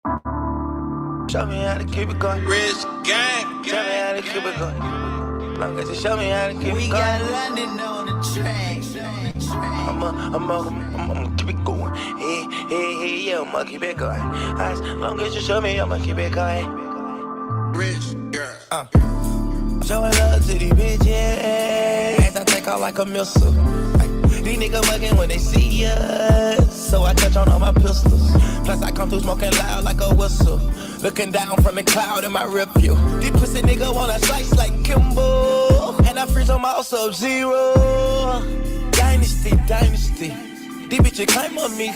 Show me how to keep it going. Rich gang. Show me how to keep it going. Long as you show me how to keep it going. We got London on the track. I'ma keep it going. Hey, yeah, I'ma keep it going. As long as you show me, I'ma keep it going. Rich girl. Showing love to these bitches. As I take off like a missile. These niggas mugging when they see us, so I touch on all my pistols. Plus I come through smoking loud like a whistle. Looking down from the cloud in my rip view. These pussy niggas wanna slice like Kimbo, and I freeze on my Sub-Zero. Dynasty. These bitches climb on me.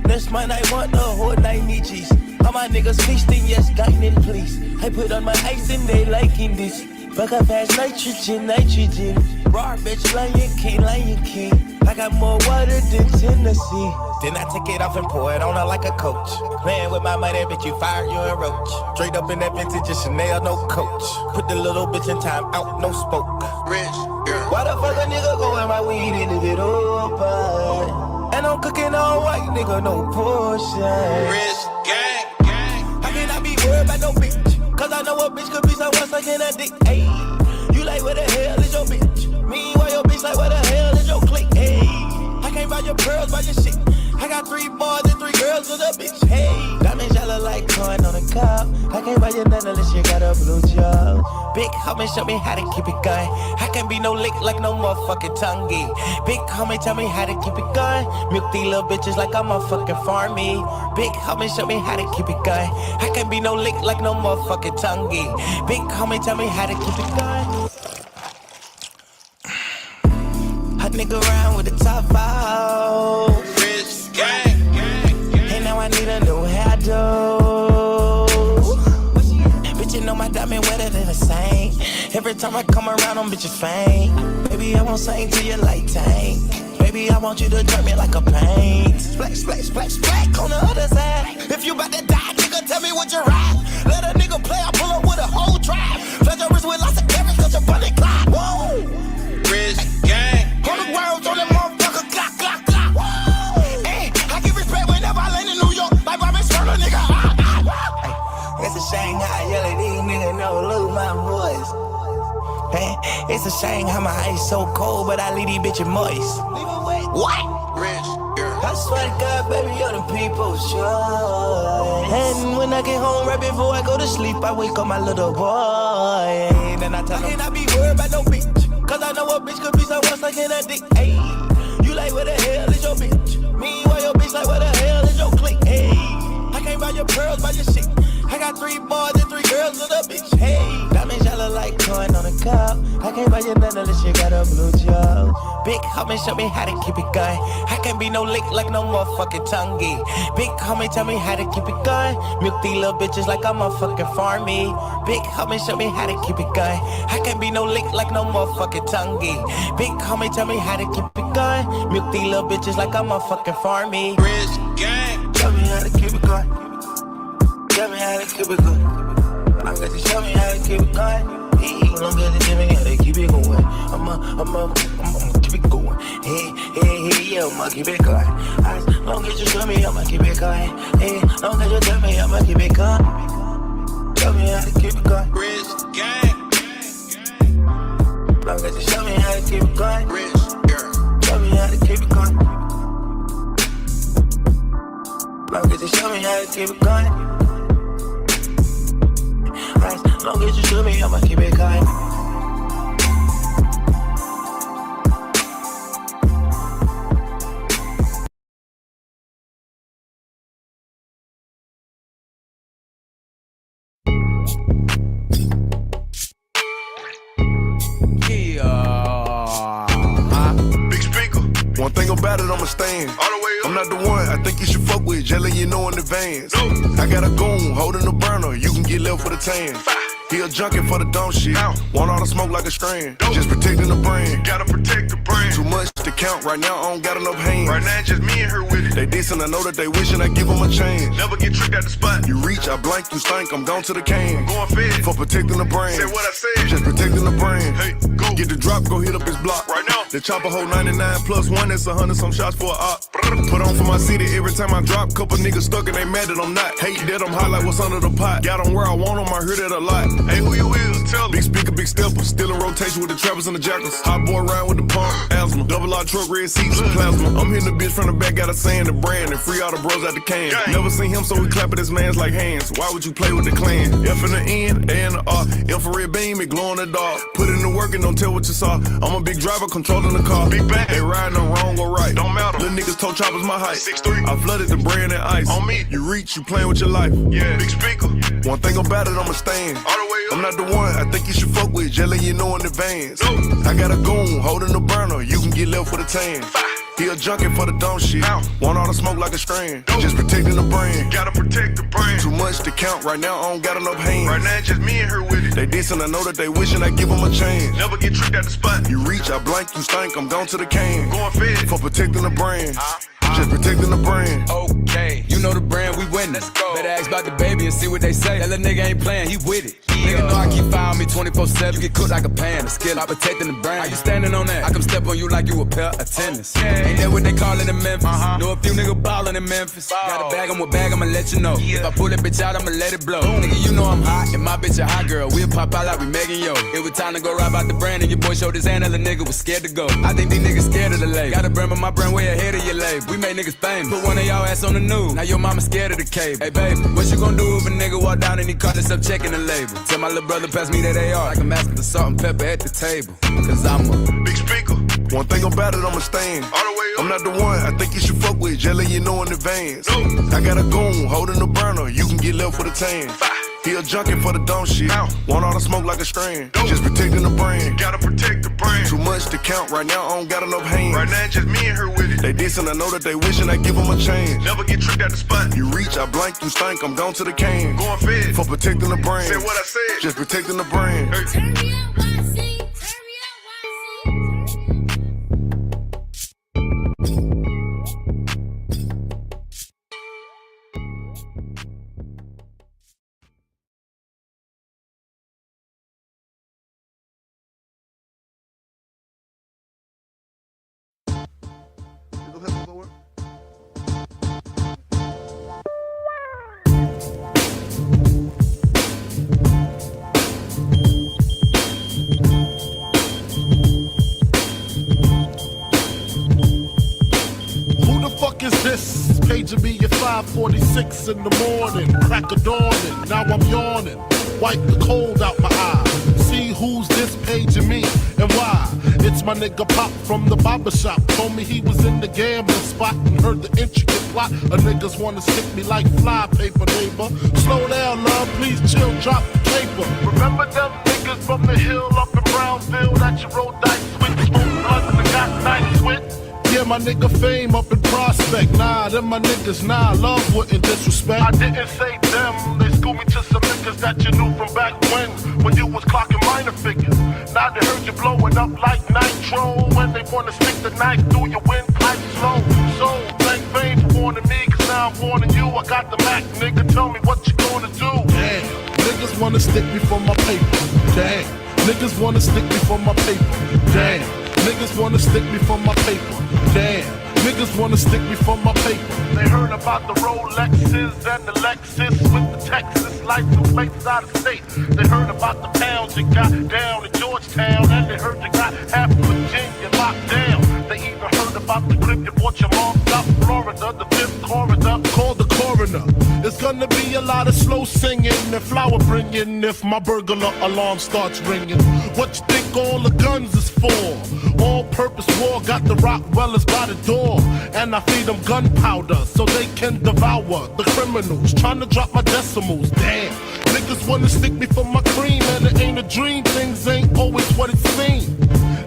This my night, want the whole night, need G's. All my niggas feasting, yes, dining, please. I put on my ice and they liking this. Fuck up fast nitrogen. Raw bitch, Lion King. I got more water than Tennessee. Then I take it off and pour it on her like a coach. Playing with my money, bitch, you fired, you a roach. Straight up in that vintage Chanel, no coach. Put the little bitch in time out, no spoke. Rich girl. Why the fuck a nigga go in my weed and leave it open? And I'm cooking all white, nigga, no portion. Rich gang. How can I be worried about no bitch? Cause I know a bitch could be someone sucking a dick. Ayy, you like where the hell is your bitch? Meanwhile your bitch like where the hell is your clique? Ayy, I can't buy your pearls, buy your shit. I got 3 boys and 3 girls with a bitch. Hey, diamonds yellow like corn on a cob. I can't buy you none unless you got a blue job. Big homie show me how to keep it going. I can't be no lick like no motherfucking tonguey. Big homie tell me how to keep it going. Milk these little bitches like I'm a fucking farmy. Big homie show me how to keep it going. I can't be no lick like no motherfucking tonguey. Big homie tell me how to keep it going. Hot nigga around with the top out. Rich gang. And now I need a new hairdo. Bitch, you know my diamond wetter than a saint. Every time I come around, them bitches faint. Baby, I won't sing to you like tank. Baby, I want you to turn me like a paint. Splash on the other side. If you bout to die, nigga, tell me what you ride. Let a nigga play, I pull up with a whole tribe. Flood your wrist with lots of carrots, cause your bunny clock. Whoa! Rich gang. 100 words on that motherfucker, clock. Whoa! Hey, I give respect whenever I land in New York. Like Robin Sperler, nigga. It's a shame how I yell at these niggas, never lose my voice. Hey, it's a shame how my ice so cold, but I leave these bitches moist. What? Rich girl. I swear to God, baby, you're the people's choice. And when I get home right before I go to sleep, I wake up my little boy. Then I tell him, I cannot be worried about no bitch. Cause I know a bitch could be someone sucking a dick. Ayy, you like where the hell is your bitch? Meanwhile your bitch like where the hell is your clique? Ayy, I can't buy your pearls, buy your shit. I got 3 boys and 3 girls with a bitch. Hey, diamonds yellow like corn on a cob. I can't buy you none unless you got a blue job. Big homie show me how to keep it going. I can't be no lick like no motherfucking tonguey. Big homie tell me how to keep it going. Milk these little bitches like I'm a fucking farmy. Big homie show me how to keep it going. I can't be no lick like no motherfucking tonguey. Big homie tell me how to keep it going. Milk these little bitches like I'm a fucking farmy. Rich gang. Tell me how to keep it going. Tell me how to keep it going. I got to show me how to keep it going. Hey, long as you tell me how to keep it going. I'ma keep it going. Hey, yeah, I'ma keep it going. As long as you show me, I'ma keep it going. Hey, long as you tell me, I'ma keep it going. Tell me how to keep it going. Rich gang. Long as you show me how to keep it going. Rich girl. Tell me how to keep it going. Long as you show me how to keep it going. As long as you show me, I'ma keep it going. Big speaker. One thing about it, I'ma stand. All the way up. I'm not the one I think you should fuck with, just letting you know in advance. I got a goon holding a burner, you can get left with a tan. He a junkie for the dumb shit. Want all the smoke like a strand. Just protecting the brand. Gotta protect the brand. Too much to count right now, I don't got enough hands. Right now, it's just me and her with it. They decent, I know that they wishing I give them a chance. Never get tricked at the spot. You reach, I blank, you stink, I'm gone to the can. Going fed. For protecting the brand. Say what I said. Just protecting the brand. Hey, go. Get the drop, go hit up his block. Right now. The chopper hold 99 plus 1, that's 100 some shots for a op. Put on for my city every time I drop. Couple niggas stuck and they mad that I'm not. Hate that I'm hot like what's under the pot. Got them where I want them, I heard it a lot. Hey, who you is? Tell them. Big speaker, big stepper. Still in rotation with the trappers and the jackals. Hot boy round with the pump. Asthma. Double R truck, red seats, plasma. I'm hitting the bitch from the back, got a saying the brand. And free all the bros out the can. Never seen him, so we clap at his mans like hands. Why would you play with the clan? F in the N, A in the R. Infrared beam, it glow in the dark. Put in the work and don't tell what you saw. I'm a big driver, controlling the car. Big bang. They riding them wrong or right. Don't matter. Little niggas toe choppers my height. 6'3". I flooded the brand and ice. On me. You reach, you playing with your life. Yeah. Big speaker. One thing about it, I'ma stand. All the way up. I'm not the one I think you should fuck with. Just letting you know in advance. No. I got a goon holding the burner. You can get left with a tan. He a junkie for the dumb shit. Want all the smoke like a strand. Just protecting the brand. Gotta protect the brand. Too much to count right now, I don't got enough hands. Right now, it's just me and her with it. They decent, I know that they wishing I give them a chance. Never get tricked at the spot. You reach, I blank, you stink, I'm gone to the can. Going fed. For protecting the brand. Just protecting the brand. Okay, you know the brand, we winning. Let's go. Better ask about the baby and see what they say. That little nigga ain't playing, he with it. Nigga know I keep firing me 24/7. You get cooked like a pan, a skill, I'm protecting the brand. How you standing on that? I come step on you like you a pair of tennis. Ain't that what they call it in Memphis? Know a few niggas ballin' in Memphis. Got a bag, I'm with bag, I'ma let you know. If I pull that bitch out, I'ma let it blow. Nigga, you know I'm hot, and my bitch a hot girl. We'll pop out like we Megan Yo. It was time to go ride about the brand, and your boy showed his hand, and the nigga was scared to go. I think these niggas scared of the label. Got a brand, but my brand way ahead of your label. We made niggas famous. Put one of y'all ass on the news. Now your mama scared of the cable. Hey baby, what you gon' do if a nigga walk down and he caught us up checking the label? Tell my little brother pass me that AR like I'm asking for salt and pepper at the table. Cause I'm a big speaker. One thing about it, I'ma stand. All the way up. I'm not the one I think you should fuck with. Just letting you know in advance. No. I got a goon holding the burner. You can get left with a tan. He a junkie for the dumb shit. Want all the smoke like a strand. Just protecting the brand. Gotta protect the brand. Too much to count right now, I don't got enough hands. Right now, it's just me and her with it. They decent, I know that they wishing I give them a chance. Never get tricked at the spot. You reach, I blank, you stink, I'm gone to the can. Going fed. For protecting the brand. Say what I said. Just protecting the brand. Hey. Turn me up, YC. Turn me up, Paging me at 5:46 in the morning, crack of dawning, now I'm yawning, wipe the cold out my eye, see who's this paging me and why. It's my nigga Pop from the barber shop, told me he was in the gambling spot and heard the intricate plot. A niggas wanna stick me like fly paper, neighbor. Slow down, love, please chill, drop the paper. Remember them niggas from the hill up in Brownsville that you rolled dice with, smoke blunts and got nice with? Yeah, my nigga Fame up in Prospect. Nah, them my niggas, nah, love wouldn't disrespect. I didn't say them, they schooled me to some niggas that you knew from back when you was clocking minor figures. Now they heard you blowing up like nitro, when they wanna stick the knife through your windpipe slow. So, thank Fame for warning me, cause now I'm warning you. I got the Mac, nigga, tell me what you gonna do. Damn, niggas wanna stick me for my paper. Damn, niggas wanna stick me for my paper. Damn, niggas wanna stick me for my paper. Damn, niggas wanna stick me for my paper. They heard about the Rolexes and the Lexus with the Texas license plates out of state. They heard about the pounds you got down in Georgetown, and they heard you got half of Virginia locked down. They even heard about the grip you bought your mom up Florida, the fifth corridor. Call the coroner. It's gonna be a lot of slow singing and flower bringing if my burglar alarm starts ringing. What you think all the guns is for? All-purpose war got the Rockwellers by the door, and I feed them gunpowder so they can devour the criminals trying to drop my decimals. Damn, niggas wanna stick me for my cream, and it ain't a dream. Things ain't always what it seems.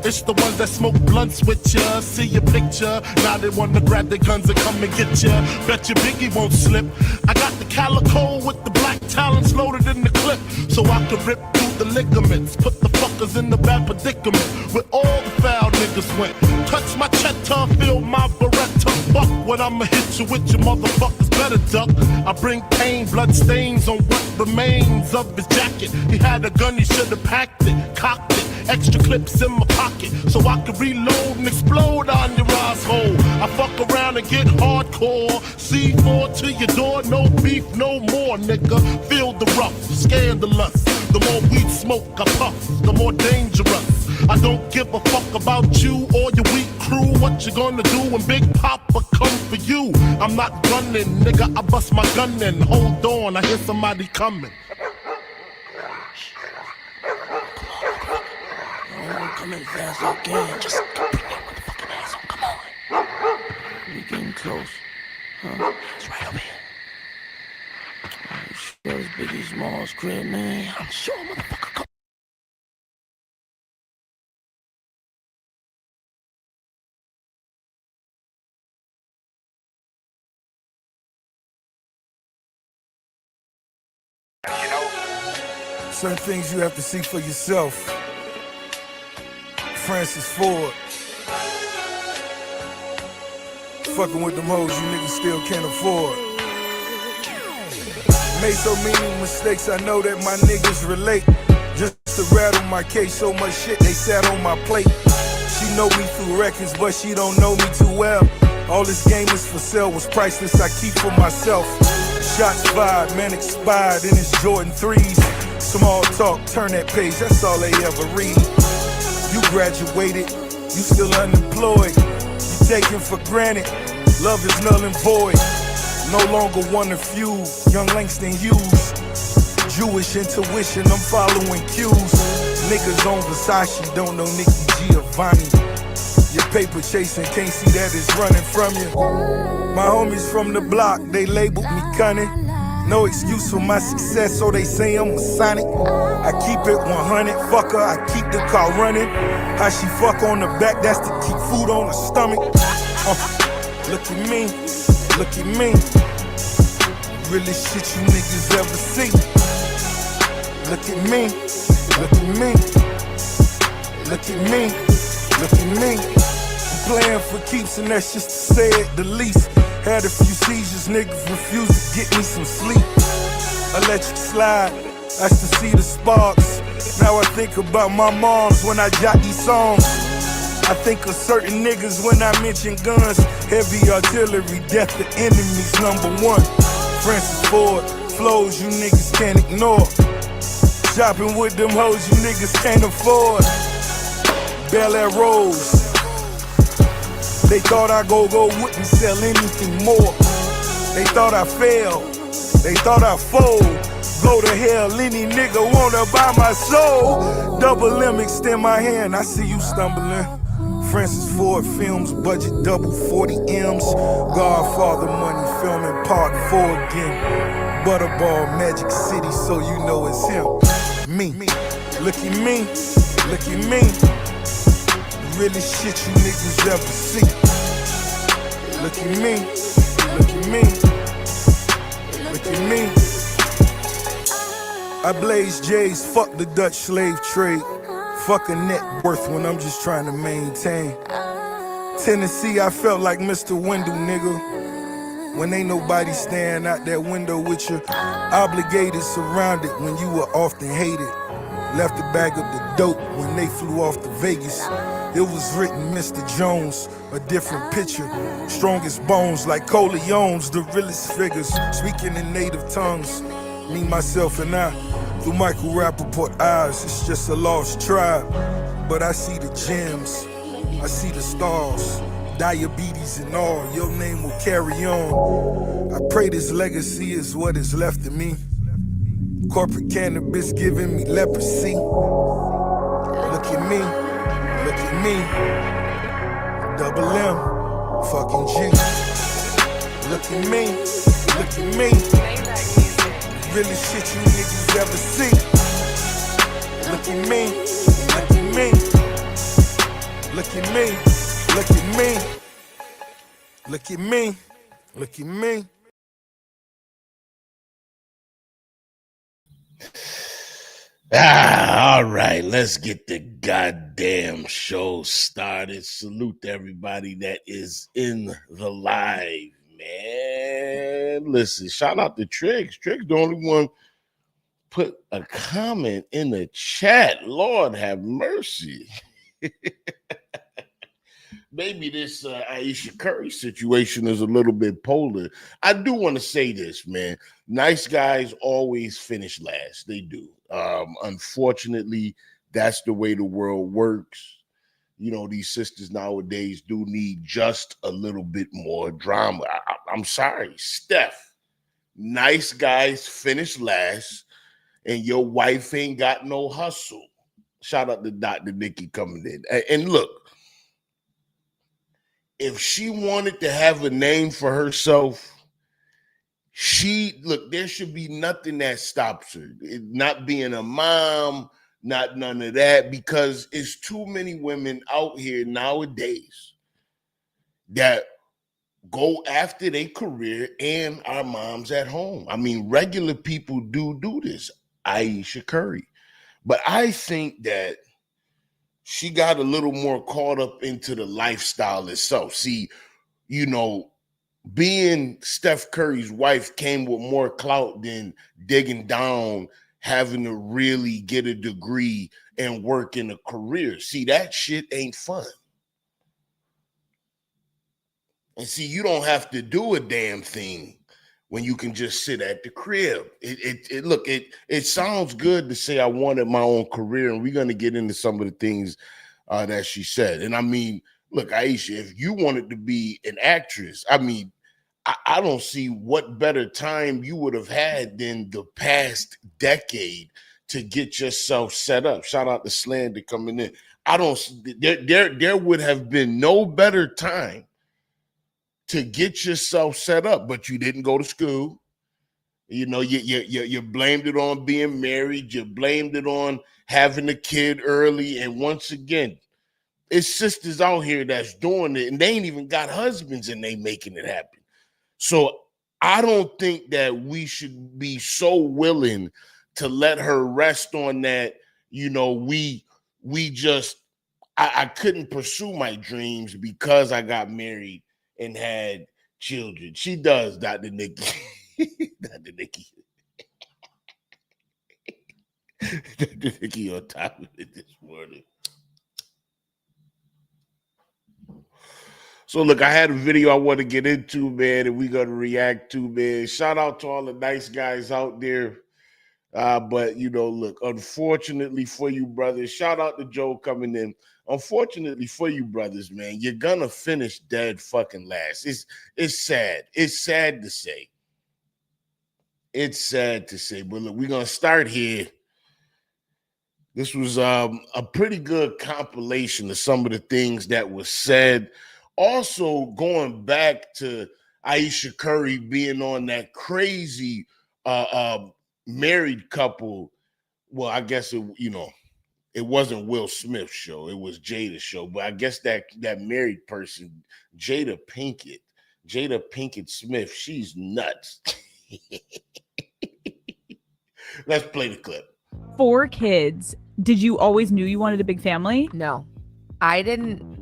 It's the ones that smoke blunts with ya, see your picture. Now they wanna grab their guns and come and get ya. Bet your Biggie won't slip. I got the calico with the black talons loaded in the clip, so I can rip the ligaments, put the fuckers in the bad predicament. Where all the foul niggas went. Touch my cheddar, feel my beretta. Fuck when I'ma hit you with your motherfuckers better duck. I bring pain, blood stains on what remains of his jacket. He had a gun, he should've packed it, cocked it. Extra clips in my pocket, so I can reload and explode on your asshole. I fuck around and get hardcore. C4 to your door, no beef, no more, nigga. Feel the rough, scandalous. The more weed smoke I puff, the more dangerous. I don't give a fuck about you or your weak crew. What you gonna do when Big Papa come for you? I'm not gunning, nigga, I bust my gun in. Hold on, I hear somebody coming. Come in fast again. Just bring that motherfucking ass on. Come on. We getting close. Huh? It's right over here. You sure it's Biggie Smalls' crib, man? I'm sure, motherfucker. Come. Certain things you have to see for yourself. Francis Ford. Fucking with them hoes you niggas still can't afford. Made so many mistakes, I know that my niggas relate. Just to rattle my case, so much shit they sat on my plate. She know me through records, but she don't know me too well. All this game is for sale, was priceless, I keep for myself. Shots fired, man expired in his Jordan 3s. Small talk, turn that page, that's all they ever read. You graduated, you still unemployed. You taken for granted, love is null and void. No longer one of few, young Langston Hughes. Jewish intuition, I'm following cues. Niggas on Versace, don't know Nikki Giovanni. Your paper chasing, can't see that it's running from you. My homies from the block, they labeled me cunning. No excuse for my success, so they say I'm a Sonic. I keep it 100, fuck her, I keep the car running. How she fuck on the back, that's to keep food on her stomach. Look at me, look at me. Really shit you niggas ever see. Look at me, look at me. Look at me, look at me. I'm playing for keeps and that's just to say it the least. Had a few seizures, niggas refused to get me some sleep. Electric slide, I used to see the sparks. Now I think about my moms when I jot these songs. I think of certain niggas when I mention guns. Heavy artillery, death to enemies, #1. Francis Ford, flows you niggas can't ignore. Shopping with them hoes you niggas can't afford. Bel Air Rose. They thought I wouldn't sell anything more. They thought I failed. They thought I fold. Go to hell, any nigga wanna buy my soul. Double M, extend my hand, I see you stumbling. Francis Ford Films, budget double 40 M's. Godfather money, filming part 4 again. Butterball, Magic City, so you know it's him. Me, look at me, look at me. Really shit you niggas ever see. Look at me, look at me, look at me. I blaze J's, fuck the Dutch slave trade. Fuck a net worth when I'm just trying to maintain. Tennessee, I felt like Mr. Wendell, nigga. When ain't nobody staring out that window with you. Obligated, surrounded when you were often hated. Left the bag of the dope when they flew off to Vegas. It was written Mr. Jones, a different picture. Strongest bones like Corleone's, the realest figures. Speaking in native tongues, me, myself, and I. Through Michael Rappaport eyes, it's just a lost tribe. But I see the gems, I see the stars. Diabetes and all, your name will carry on. I pray this legacy is what is left of me. Corporate cannabis giving me leprosy. Look at me, look at me. Double M, fucking G. Look at me, look at me. Really shit you niggas ever see. Look at me, look at me. Look at me, look at me. Look at me, look at me. All right, let's get the goddamn show started. Salute to everybody that is in the live, man. Listen, shout out to Triggs. Triggs, the only one put a comment in the chat. Lord have mercy. Maybe this Ayesha Curry situation is a little bit polar. I do want to say this, man. Nice guys always finish last. They do. Unfortunately, that's the way the world works. You know, these sisters nowadays do need just a little bit more drama. I'm sorry, Steph. Nice guys finish last, and your wife ain't got no hustle. Shout out to Dr. Nikki coming in. And look, if she wanted to have a name for herself, there should be nothing that stops her. Not being a mom, not none of that, because it's too many women out here nowadays that go after their career and our moms at home. I mean, regular people do this, Ayesha Curry. But I think that she got a little more caught up into the lifestyle itself. See, you know, being Steph Curry's wife came with more clout than digging down, having to really get a degree and work in a career. See, that shit ain't fun. And see, you don't have to do a damn thing when you can just sit at the crib. It sounds good to say I wanted my own career, and we're going to get into some of the things that she said. And I mean, look, Ayesha, if you wanted to be an actress, I mean, I don't see what better time you would have had than the past decade to get yourself set up. Shout out to Slander coming in. There would have been no better time to get yourself set up, but you didn't go to school. You know, you blamed it on being married. You blamed it on having a kid early. And once again, it's sisters out here that's doing it, and they ain't even got husbands, and they making it happen. So I don't think that we should be so willing to let her rest on that. You know, I couldn't pursue my dreams because I got married and had children. She does, Dr. Nikki. Dr. Nikki. Dr. Nikki on top of it this morning. So look, I had a video I want to get into, man, and we're going to react to, man. Shout out to all the nice guys out there. But, you know, look, unfortunately for you, brothers, shout out to Joe coming in. Unfortunately for you, brothers, man, you're going to finish dead fucking last. It's sad. It's sad to say. It's sad to say. But look, we're going to start here. This was a pretty good compilation of some of the things that was said. Also, going back to Ayesha Curry being on that crazy married couple. Well, I guess it wasn't Will Smith's show. It was Jada's show. But I guess that married person, Jada Pinkett Smith, she's nuts. Let's play the clip. 4 kids. Did you always knew you wanted a big family? No, I didn't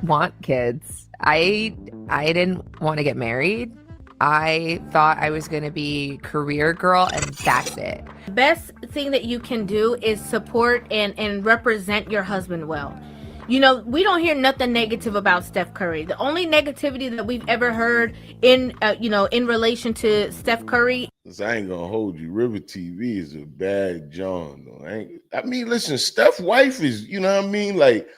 want kids. I didn't want to get married. I thought I was going to be career girl, and that's it. Best thing that you can do is support and represent your husband well. You know, we don't hear nothing negative about Steph Curry. The only negativity that we've ever heard in relation to Steph Curry. I ain't gonna hold you. River TV is a bad John, though. I mean, listen, Steph's wife is, you know what I mean? Like,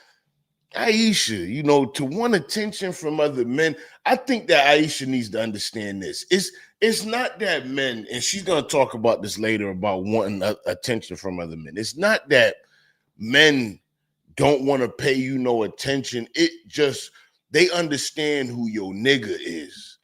Ayesha, you know, to want attention from other men. I think that Ayesha needs to understand this. It's not that men, and she's gonna talk about this later about wanting attention from other men. It's not that men don't want to pay you no attention. It just, they understand who your nigga is.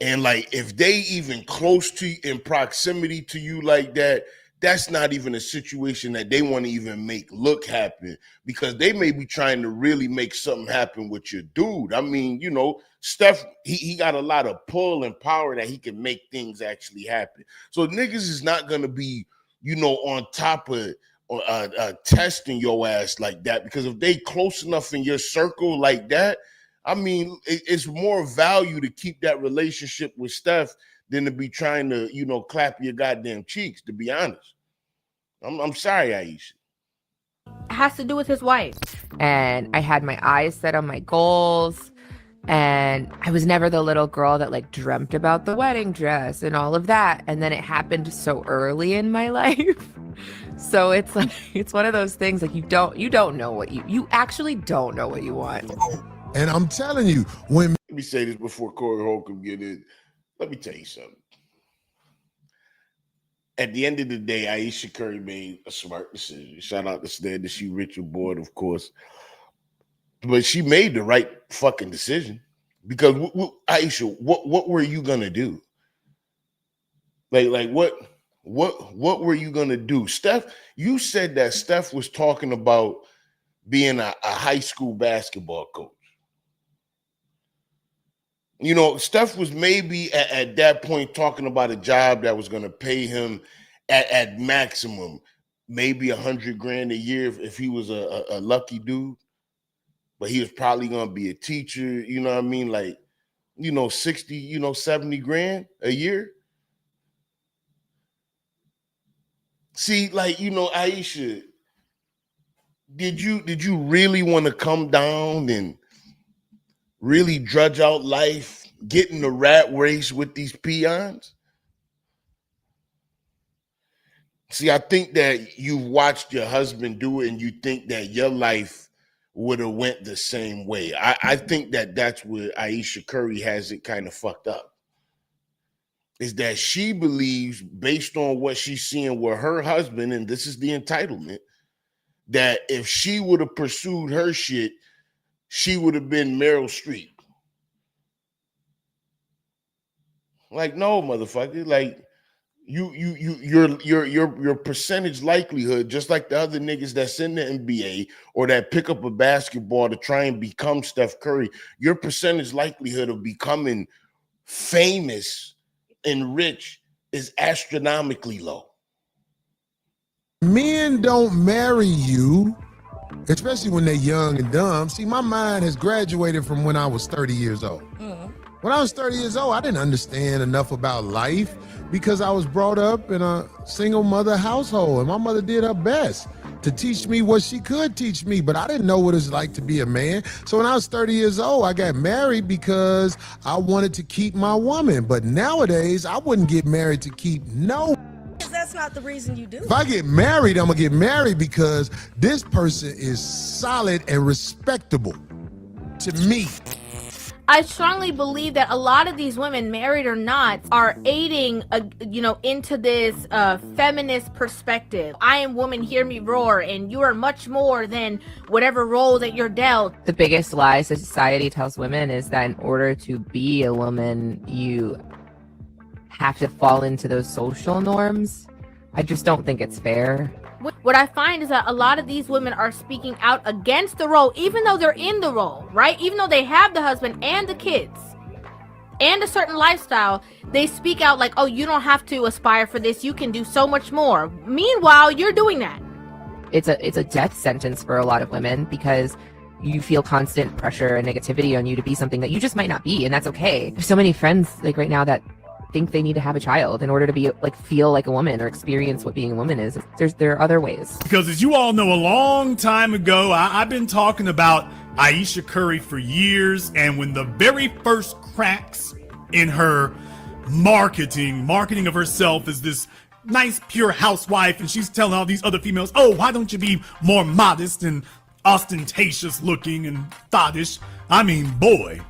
And like, if they even close to you, in proximity to you like that, that's not even a situation that they want to even make look happen, because they may be trying to really make something happen with your dude. I mean, you know, Steph, he got a lot of pull and power that he can make things actually happen. So niggas is not going to be on top of testing your ass like that, because if they close enough in your circle like that, I mean, it's more value to keep that relationship with Steph than to be trying to, clap your goddamn cheeks, to be honest. I'm sorry, Ayesha. It has to do with his wife. And I had my eyes set on my goals. And I was never the little girl that like dreamt about the wedding dress and all of that. And then it happened so early in my life. So it's like, it's one of those things like you don't know what you actually don't know what you want. And I'm telling you, when let me say this before Corey Holcomb get in. Let me tell you something. At the end of the day, Ayesha Curry made a smart decision. Shout out to Stan, that she Richard Boyd, of course. But she made the right fucking decision, because Ayesha, what were you gonna do? Like what were you gonna do? Steph, you said that Steph was talking about being a high school basketball coach. Steph was maybe at that point talking about a job that was gonna pay him at maximum maybe $100,000 a year if he was a lucky dude. But he was probably going to be a teacher, you know what I mean? Like, 60, 70 grand a year. See, like, Ayesha, did you really want to come down and really drudge out life, get in the rat race with these peons? See, I think that you've watched your husband do it and you think that your life would have went the same way. I think that that's where Ayesha Curry has it kind of fucked up, is that she believes, based on what she's seeing with her husband, and this is the entitlement, that if she would have pursued her shit, she would have been Meryl Streep. Like, no, motherfucker. Like, your percentage likelihood, just like the other niggas that's in the NBA or that pick up a basketball to try and become Steph Curry, your percentage likelihood of becoming famous and rich is astronomically low. men don't marry you, especially when they're young and dumb. See, my mind has graduated from when I was 30 years old. When I was 30 years old, I didn't understand enough about life because I was brought up in a single mother household, and my mother did her best to teach me what she could teach me, but I didn't know what it's like to be a man. So when I was 30 years old, I got married because I wanted to keep my woman. But nowadays, I wouldn't get married to keep no. That's not the reason you do. If I get married, I'm gonna get married because this person is solid and respectable to me. I strongly believe that a lot of these women, married or not, are aiding, into this feminist perspective. I am woman, hear me roar, and you are much more than whatever role that you're dealt. The biggest lie society tells women is that in order to be a woman, you have to fall into those social norms. I just don't think it's fair. What I find is that a lot of these women are speaking out against the role, even though they're in the role, right? Even though they have the husband and the kids and a certain lifestyle, they speak out like, oh, you don't have to aspire for this. You can do so much more. Meanwhile, you're doing that. It's a death sentence for a lot of women because you feel constant pressure and negativity on you to be something that you just might not be, and that's okay. There's so many friends like right now that think they need to have a child in order to be like feel like a woman or experience what being a woman is. There are other ways. Because as you all know, a long time ago, I've been talking about Ayesha Curry for years, and when the very first cracks in her marketing of herself as this nice pure housewife, and she's telling all these other females, oh, why don't you be more modest and ostentatious looking and thottish? I mean, boy,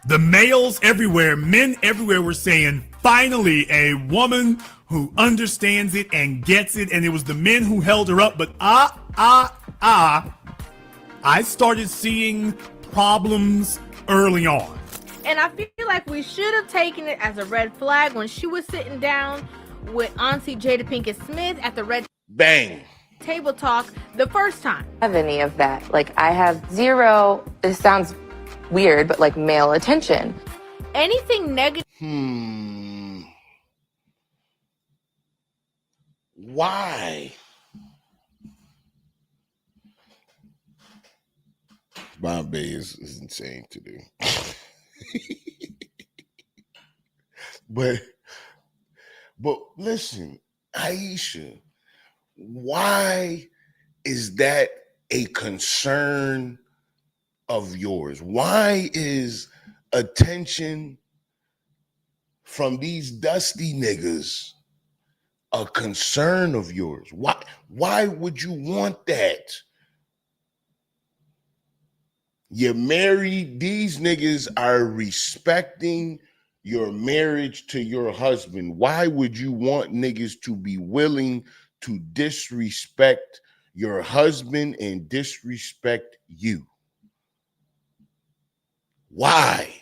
the males everywhere, men everywhere were saying, finally, a woman who understands it and gets it. And it was the men who held her up. But I started seeing problems early on. And I feel like we should have taken it as a red flag when she was sitting down with Auntie Jada Pinkett Smith at the red bang table talk the first time. Have any of that? Like, I have zero, this sounds weird, but like male attention. Anything negative. Why? Bombay is insane to do. But listen, Ayesha, why is that a concern of yours? Why is attention from these dusty niggas a concern of yours? Why would you want that? You're married. These niggas are respecting your marriage to your husband. Why would you want niggas to be willing to disrespect your husband and disrespect you? Why?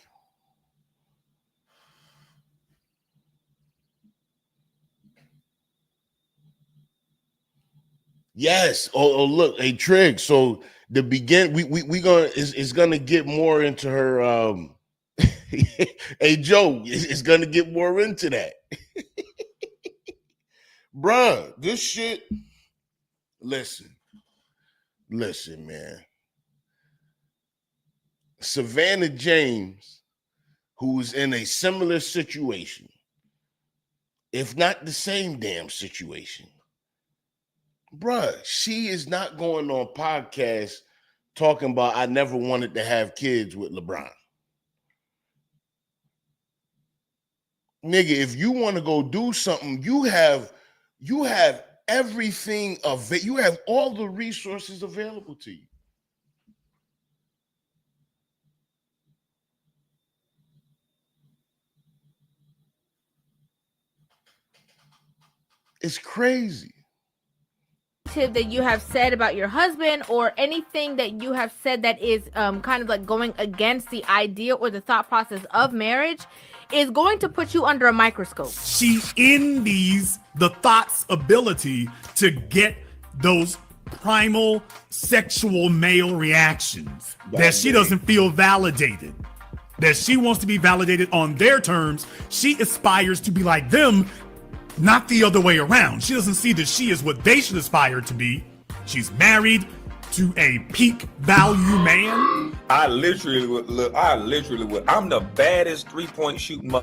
Yes. Oh, look, hey Trig. So the we gonna is gonna get more into her. Hey Joe, it's gonna get more into that, bruh. This shit. Listen, man. Savannah James, who's in a similar situation, if not the same damn situation. Bruh, she is not going on podcasts talking about I never wanted to have kids with LeBron. Nigga, if you want to go do something, you have everything of it. You have all the resources available to you. It's crazy. That you have said about your husband, or anything that you have said that is kind of like going against the idea or the thought process of marriage, is going to put you under a microscope. She envies the thought's ability to get those primal sexual male reactions, that she doesn't feel validated, that she wants to be validated on their terms. She aspires to be like them, not the other way around. She doesn't see that she is what they should aspire to be. She's married to a peak value man. I literally would. I'm the baddest 3-point shooting.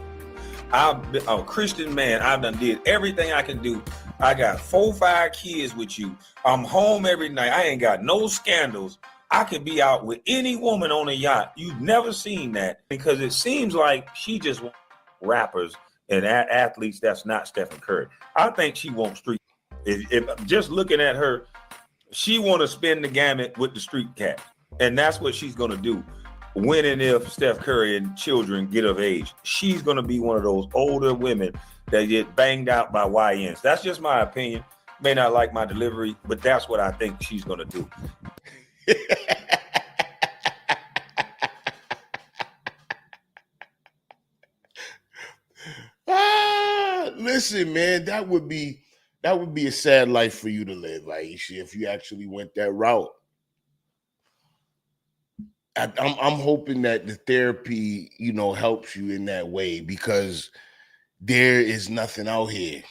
I'm a Christian man. I've done did everything I can do. I got 4-5 kids with you. I'm home every night. I ain't got no scandals. I could be out with any woman on a yacht. You've never seen that, because it seems like she just wants rappers and athletes that's not Stephen Curry. I think she wants street. If just looking at her, she want to spin the gamut with the street cat, and that's what she's gonna do. When and if Steph Curry and children get of age, she's gonna be one of those older women that get banged out by YNs. That's just my opinion. May not like my delivery, but that's what I think she's gonna do. Listen, man, that would be a sad life for you to live, Ayesha, if you actually went that route. I'm hoping that the therapy, helps you in that way, because there is nothing out here.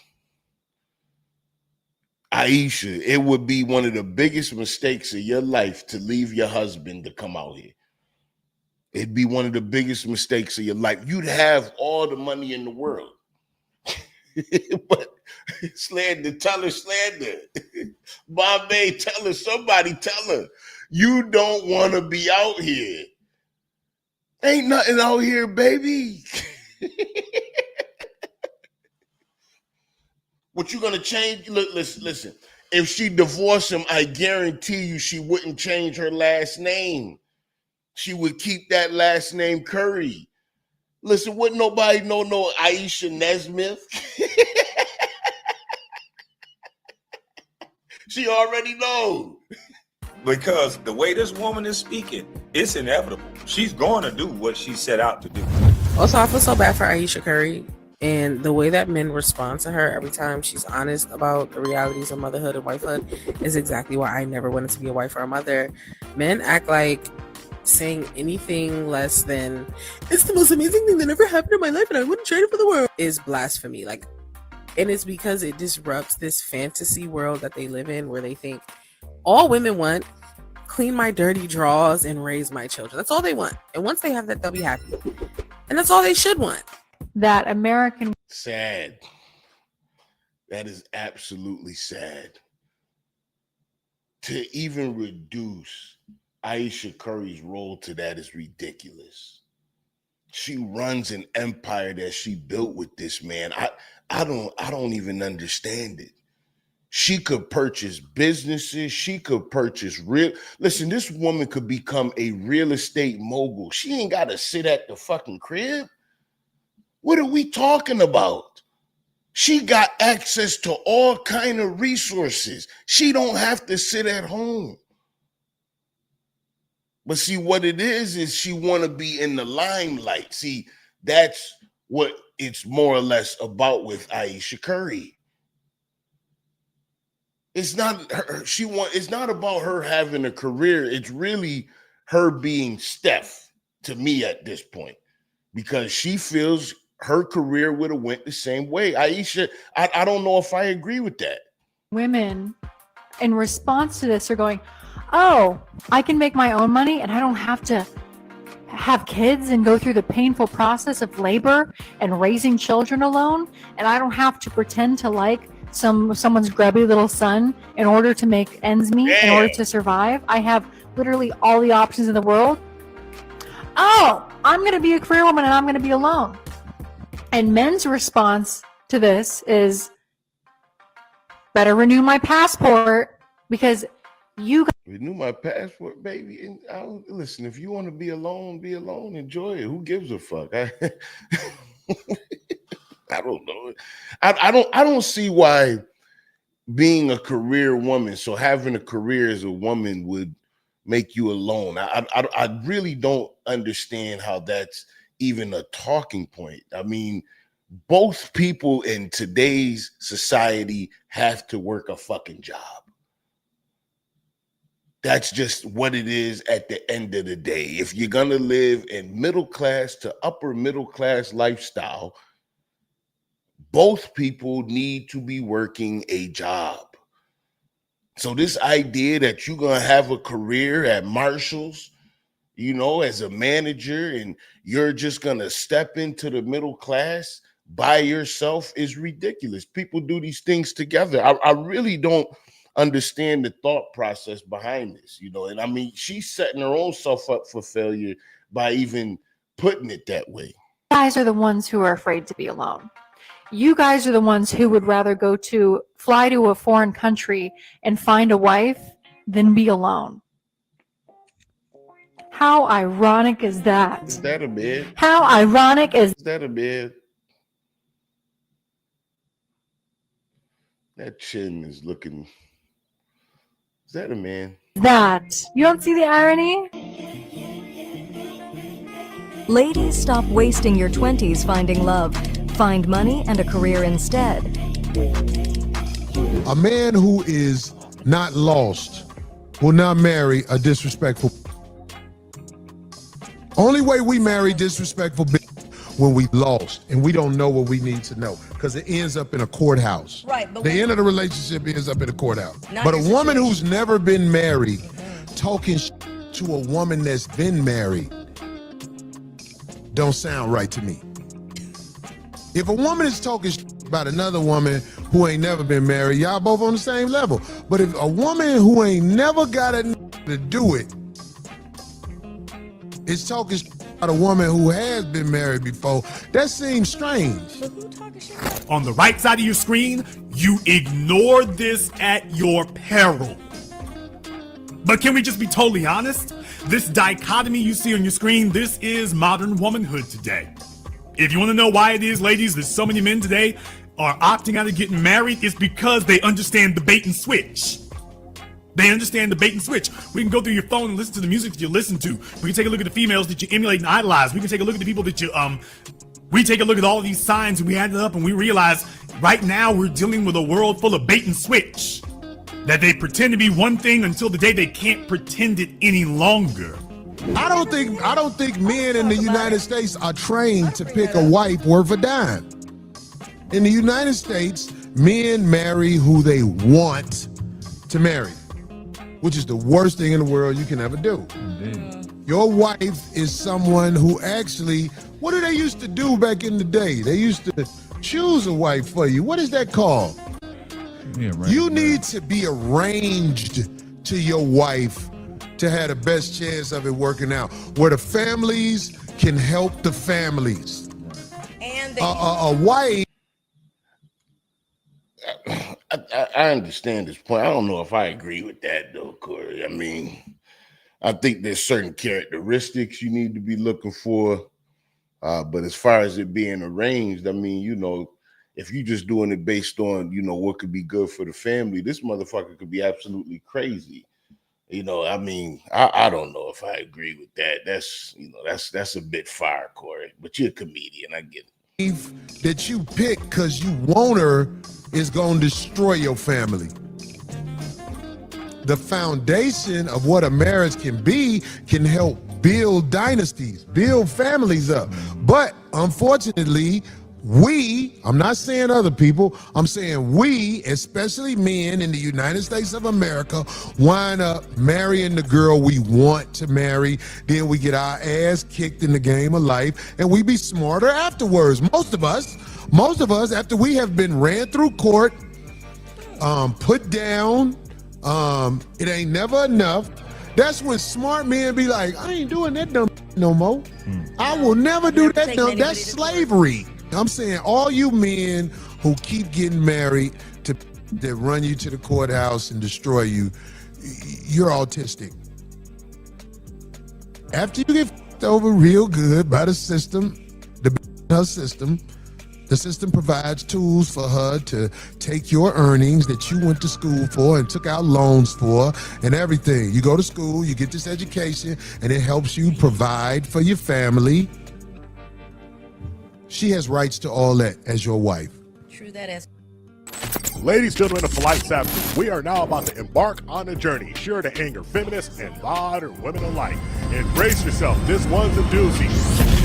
Ayesha, it would be one of the biggest mistakes of your life to leave your husband to come out here. It'd be one of the biggest mistakes of your life. You'd have all the money in the world. But slander, tell her slander. Bombay, tell her, somebody tell her. You don't want to be out here. Ain't nothing out here, baby. What you gonna change? Look, listen. If she divorced him, I guarantee you she wouldn't change her last name. She would keep that last name Curry. Listen, wouldn't nobody know no Ayesha Nesmith? She already know. Because the way this woman is speaking, it's inevitable. She's going to do what she set out to do. Also, I feel so bad for Ayesha Curry, and the way that men respond to her every time she's honest about the realities of motherhood and wifehood is exactly why I never wanted to be a wife or a mother. Men act like saying anything less than "it's the most amazing thing that ever happened in my life and I wouldn't trade it for the world" is blasphemy. Like, And it's because it disrupts this fantasy world that they live in, where they think all women want, clean my dirty drawers and raise my children. That's all they want. And once they have that, they'll be happy. And that's all they should want. That American. Sad. That is absolutely sad. To even reduce Ayesha Curry's role to that is ridiculous. She runs an empire that she built with this man. I don't even understand it. She could purchase businesses. She could purchase listen, this woman could become a real estate mogul. She ain't got to sit at the fucking crib. What are we talking about? She got access to all kind of resources. She don't have to sit at home. But see, what it is she want to be in the limelight. See, that's what it's more or less about with Ayesha Curry. It's not her, it's not about her having a career. It's really her being Steph to me at this point, because she feels her career would have went the same way. Ayesha, I don't know if I agree with that. Women in response to this are going, oh, I can make my own money and I don't have to have kids and go through the painful process of labor and raising children alone. And I don't have to pretend to like someone's grubby little son in order to make ends meet, in order to survive. I have literally all the options in the world. Oh, I'm going to be a career woman and I'm going to be alone. And men's response to this is, better renew my passport, because you renew my passport, baby. And listen, if you want to be alone, enjoy it. Who gives a fuck? I don't know. I don't see why being a career woman, so having a career as a woman, would make you alone. I really don't understand how that's even a talking point. I mean, both people in today's society have to work a fucking job. That's just what it is at the end of the day. If you're going to live in middle class to upper middle class lifestyle, both people need to be working a job. So this idea that you're going to have a career at Marshall's, you know, as a manager, and you're just going to step into the middle class by yourself is ridiculous. People do these things together. I really don't understand the thought process behind this, you know. And I mean, she's setting her own self up for failure by even putting it that way. You guys are the ones who are afraid to be alone. You guys are the ones who would rather fly to a foreign country and find a wife than be alone. How ironic is that? Is that a bed? How ironic is that a bed? That chin is looking. Is that a man? that? You don't see the irony? Ladies, stop wasting your 20s finding love. Find money and a career instead. A man who is not lost will not marry a disrespectful. Only way we marry disrespectful when we lost and we don't know what we need to know, because it ends up in a courthouse. Right. But the end of the relationship ends up in a courthouse. Not But a woman who's never been married talking to a woman that's been married don't sound right to me. If a woman is talking about another woman who ain't never been married, y'all both on the same level. But if a woman who ain't never got a to do it is talking about a woman who has been married before, that seems strange. On the right side of your screen, you ignore this at your peril. But can we just be totally honest? This dichotomy you see on your screen, this is modern womanhood today. If you want to know why it is, ladies, that so many men today are opting out of getting married, it's because they understand the bait and switch. They understand the bait and switch. We can go through your phone and listen to the music that you listen to. We can take a look at the females that you emulate and idolize. We can take a look at the people that you, we take a look at all of these signs and we add it up and we realize right now we're dealing with a world full of bait and switch. That they pretend to be one thing until the day they can't pretend it any longer. I don't think men in the United States are trained to pick a wife worth a dime. In the United States, men marry who they want to marry, which is the worst thing in the world you can ever do. Your wife is someone who actually, what do they used to do back in the day? They used to choose a wife for you. What is that called? You need to be arranged to your wife to have the best chance of it working out, where the families can help the families. And a wife. I understand this point. I don't know if I agree with that though, Corey. I mean, I think there's certain characteristics you need to be looking for. But as far as it being arranged, I mean, you know, if you're just doing it based on, you know, what could be good for the family, this motherfucker could be absolutely crazy. You know, I mean, I don't know if I agree with that. That's, you know, that's a bit fire, Corey. But you're a comedian, I get it. That you pick because you want her is going to destroy your family. The foundation of what a marriage can be can help build dynasties, build families up. But unfortunately, I'm not saying other people, I'm saying we, especially men in the United States of America, wind up marrying the girl we want to marry. Then we get our ass kicked in the game of life and we be smarter afterwards. Most of us, after we have been ran through court, put down, it ain't never enough. That's when smart men be like, I ain't doing that dumb no more. I will never do that dumb. That's slavery. I'm saying all you men who keep getting married that run you to the courthouse and destroy you, you're autistic. After you get f***ed over real good by the system, the system provides tools for her to take your earnings that you went to school for and took out loans for and everything. You go to school, you get this education, and it helps you provide for your family. She has rights to all that as your wife. True that as. Ladies, gentlemen of polite savages, we are now about to embark on a journey sure to anger feminists and modern women alike. Embrace yourself. This one's a doozy.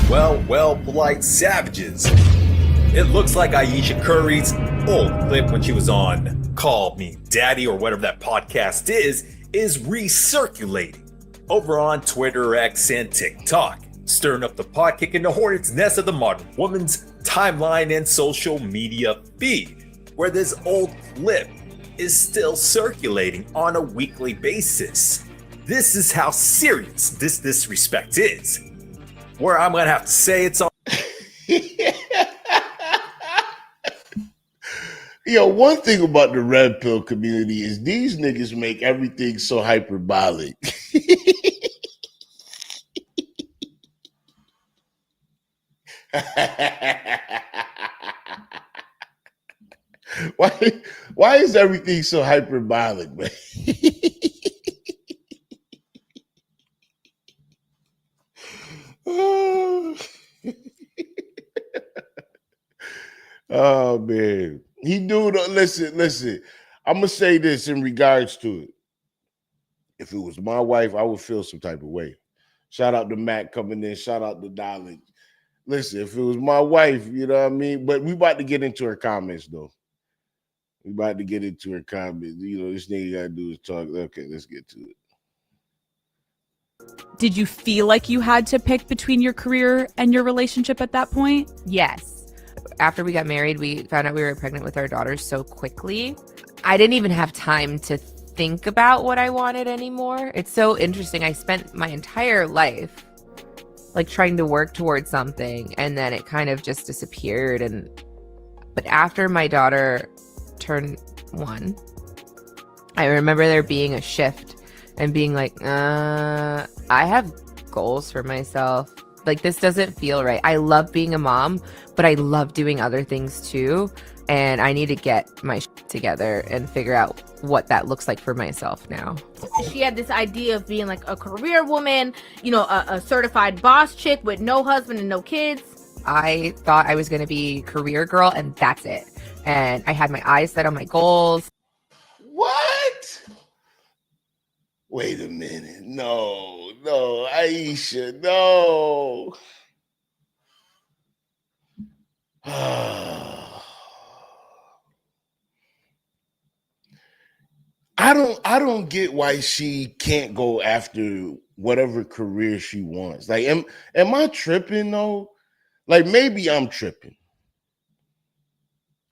Well, polite savages. It looks like Ayesha Curry's old clip when she was on Call Me Daddy or whatever that podcast is recirculating over on Twitter, X, and TikTok, stirring up the pot, kicking the hornet's nest of the modern woman's timeline and social media feed, where this old clip is still circulating on a weekly basis. This is how serious this disrespect is, where I'm gonna have to say it's on. Yo, one thing about the red pill community is these niggas make everything so hyperbolic. Why is everything so hyperbolic, man? Oh man. Listen. I'm gonna say this in regards to it. If it was my wife, I would feel some type of way. Shout out to Matt coming in, shout out to Dolly. Listen, if it was my wife, you know what I mean? But we about to get into her comments though. We about to get into her comments. You know, this thing you gotta do is talk. Okay, let's get to it. Did you feel like you had to pick between your career and your relationship at that point? Yes. After we got married, we found out we were pregnant with our daughters so quickly. I didn't even have time to think about what I wanted anymore. It's so interesting. I spent my entire life like trying to work towards something, and then it kind of just disappeared. But after my daughter turned 1, I remember there being a shift and being like, I have goals for myself. Like, this doesn't feel right. I love being a mom, but I love doing other things too. And I need to get my shit together and figure out what that looks like for myself now. She had this idea of being like a career woman, you know, a certified boss chick with no husband and no kids. I thought I was going to be career girl, and that's it. And I had my eyes set on my goals. What? Wait a minute. No, Ayesha, no. I don't get why she can't go after whatever career she wants. Like, am I tripping though? Like, maybe I'm tripping.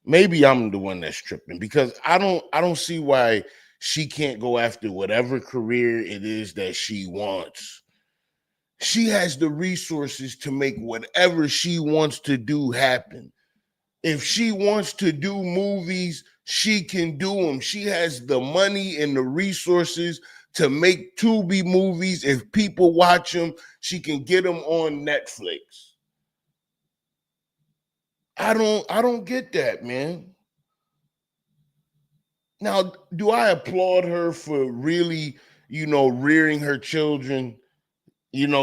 Maybe I'm the one that's tripping because I don't see why she can't go after whatever career it is that she wants. She has the resources to make whatever she wants to do happen. If she wants to do movies, she can do them. She has the money and the resources to make Tubi movies. If people watch them, she can get them on Netflix. I don't get that, man. Now, do I applaud her for really, rearing her children,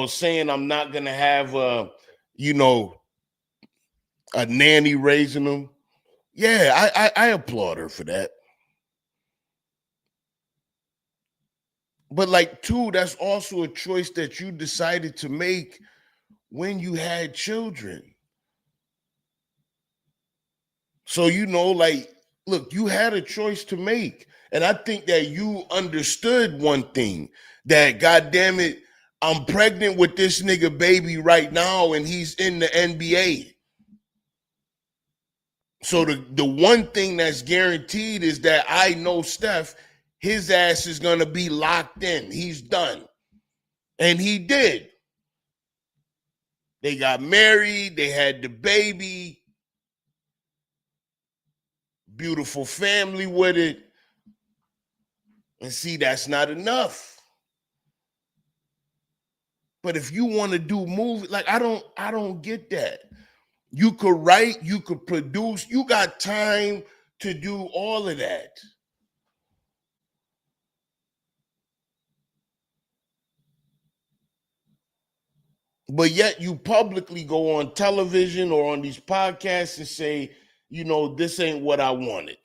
saying I'm not going to have a nanny raising them? Yeah, I applaud her for that. But like, too, that's also a choice that you decided to make when you had children. So, like, look, you had a choice to make. And I think that you understood one thing, that goddamn it, I'm pregnant with this nigga baby right now, and he's in the NBA. So the one thing that's guaranteed is that I know Steph, his ass is gonna be locked in. He's done. And he did. They got married, they had the baby, beautiful family with it. And see, that's not enough. But if you want to do movies, like I don't get that. You could write, you could produce, you got time to do all of that. But yet you publicly go on television or on these podcasts and say, this ain't what I wanted.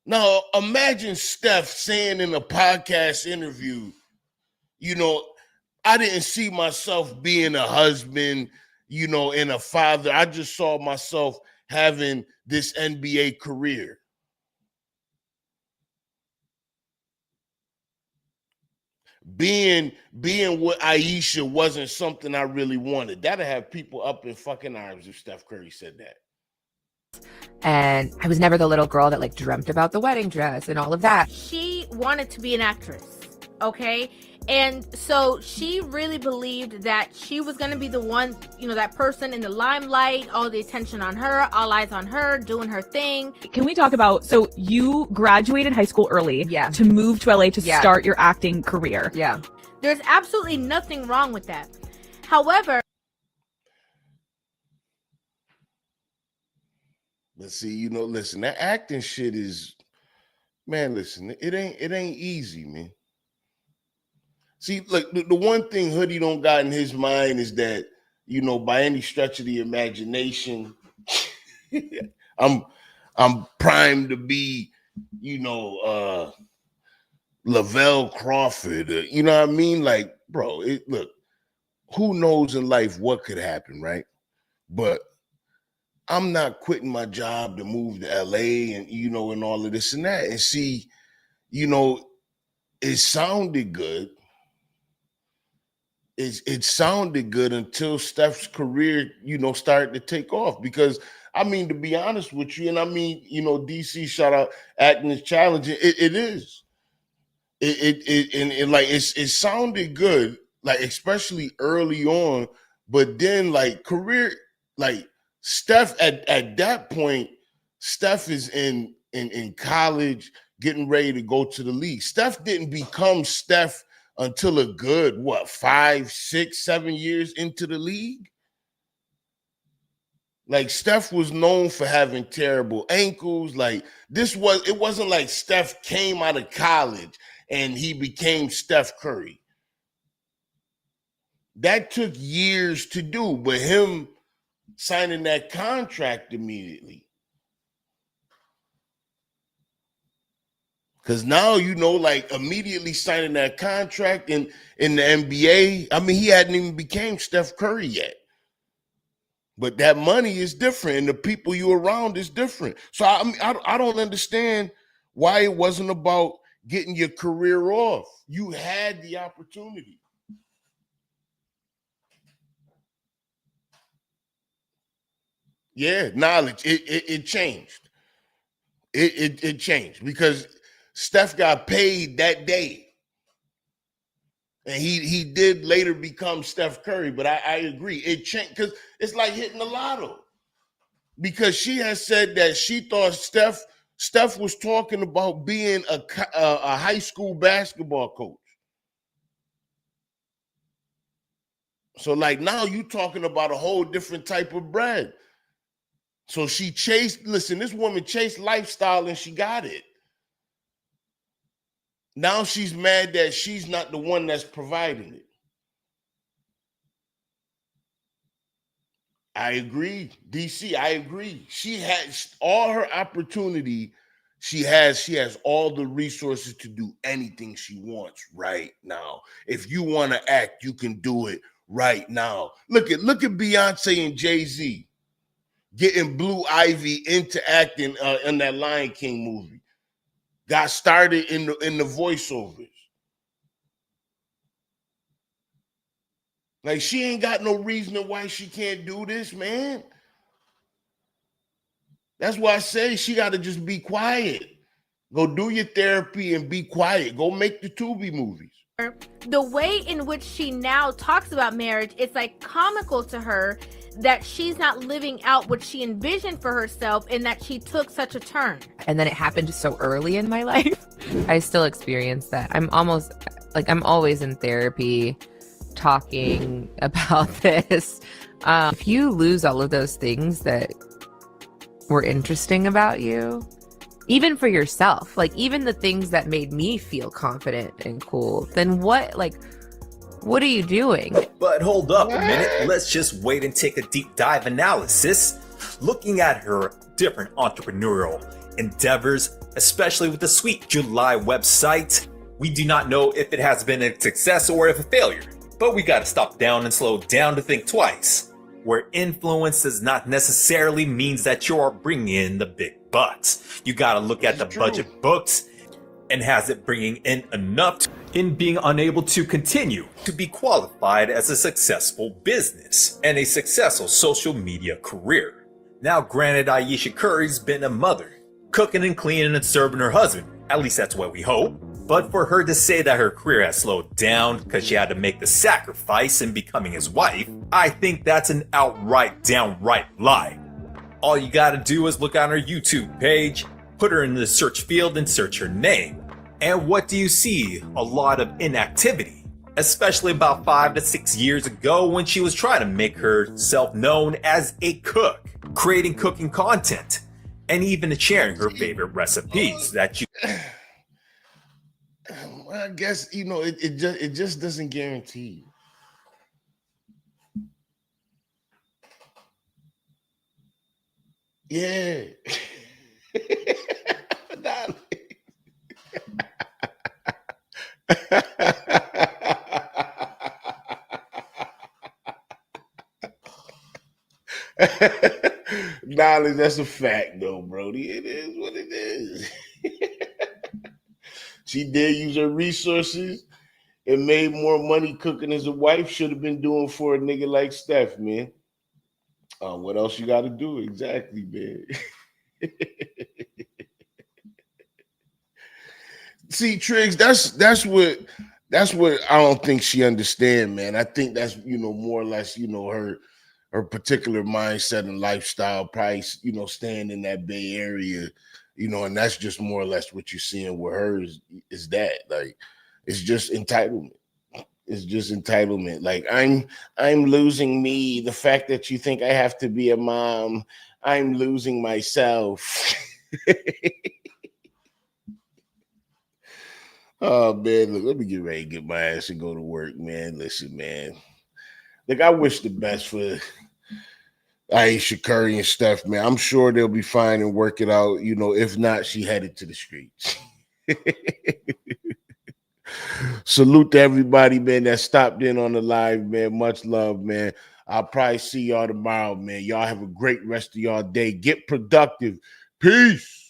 Now, imagine Steph saying in a podcast interview, I didn't see myself being a husband, and a father. I just saw myself having this NBA career. Being with Ayesha wasn't something I really wanted. That'd have people up in fucking arms if Steph Curry said that. And I was never the little girl that like dreamt about the wedding dress and all of that. She wanted to be an actress, okay? And so she really believed that she was going to be the one, that person in the limelight, all the attention on her, all eyes on her, doing her thing. Can we talk about, so you graduated high school early to move to LA to start your acting career. Yeah. There's absolutely nothing wrong with that. However, but see, listen, that acting shit is, man, listen, it ain't easy, man. See, look, the one thing Hoodie don't got in his mind is that, by any stretch of the imagination, I'm primed to be, Lavelle Crawford. You know what I mean? Like, bro, look, who knows in life what could happen, right? But I'm not quitting my job to move to LA and, and all of this and that. And see, it sounded good. It sounded good until Steph's career, started to take off. Because, I mean, to be honest with you, and I mean, DC, shout out, acting is challenging. It is. It sounded good, like, especially early on. But then, like, career, like, Steph, at that point, Steph is in college, getting ready to go to the league. Steph didn't become Steph until a good, 5, 6, 7 years into the league? Like, Steph was known for having terrible ankles. Like, it wasn't like Steph came out of college and he became Steph Curry. That took years to do, but him signing that contract immediately. Because now, like, immediately signing that contract in the NBA, I mean, he hadn't even became Steph Curry yet. But that money is different, and the people you around is different. So, I don't understand why it wasn't about getting your career off. You had the opportunity. Yeah, knowledge. It changed. It changed because Steph got paid that day. And he did later become Steph Curry, but I agree. It changed because it's like hitting the lotto. Because she has said that she thought Steph was talking about being a high school basketball coach. So like now you talking about a whole different type of bread. So she this woman chased lifestyle and she got it. Now she's mad that she's not the one that's providing it. I agree. DC, I agree. She has all her opportunity. She has all the resources to do anything she wants right now. If you want to act, you can do it right now. Look at Beyonce and Jay-Z getting Blue Ivy into acting in that Lion King movie. Got started in the voiceovers. Like she ain't got no reason why she can't do this, man. That's why I say she got to just be quiet. Go do your therapy and be quiet. Go make the Tubi movies. The way in which she now talks about marriage, it's like comical to her that she's not living out what she envisioned for herself and that she took such a turn. And then it happened so early in my life. I still experience that. I'm always in therapy talking about this. If you lose all of those things that were interesting about you, even for yourself, like even the things that made me feel confident and cool, then what are you doing? But hold up a minute, let's just wait and take a deep dive analysis, looking at her different entrepreneurial endeavors, especially with the Sweet July website. We do not know if it has been a success or if a failure, but we gotta stop down and slow down to think twice. Where influence does not necessarily means that you're bringing in the big bucks. You gotta look at the budget books, and has it bringing in enough in being unable to continue to be qualified as a successful business and a successful social media career. Now granted, Ayesha Curry's been a mother, cooking and cleaning and serving her husband, at least that's what we hope. But for her to say that her career has slowed down because she had to make the sacrifice in becoming his wife, I think that's an downright lie. All you gotta do is look on her YouTube page, put her in the search field and search her name. And what do you see? A lot of inactivity, especially about 5 to 6 years ago when she was trying to make herself known as a cook, creating cooking content, and even sharing her favorite recipes that you... Well, I guess, it just doesn't guarantee. Yeah. Knowledge, that's a fact though, Brody. It is what it is. She did use her resources and made more money cooking as a wife. Should have been doing for a nigga like Steph, man. What else you got to do? Exactly, man. See, Triggs, that's what I don't think she understand, man. I think that's more or less her particular mindset and lifestyle. Probably staying in that Bay Area. And that's just more or less what you're seeing with her is that, like, it's just entitlement. It's just entitlement. Like, I'm losing me. The fact that you think I have to be a mom, I'm losing myself. Oh, man, look, let me get ready to get my ass and go to work, man. Listen, man. Look, I wish the best for Ayesha Curry and Steph, man. I'm sure they'll be fine and work it out. If not, she headed to the streets. Salute to everybody, man, that stopped in on the live, man. Much love, man. I'll probably see y'all tomorrow, man. Y'all have a great rest of y'all day. Get productive. Peace.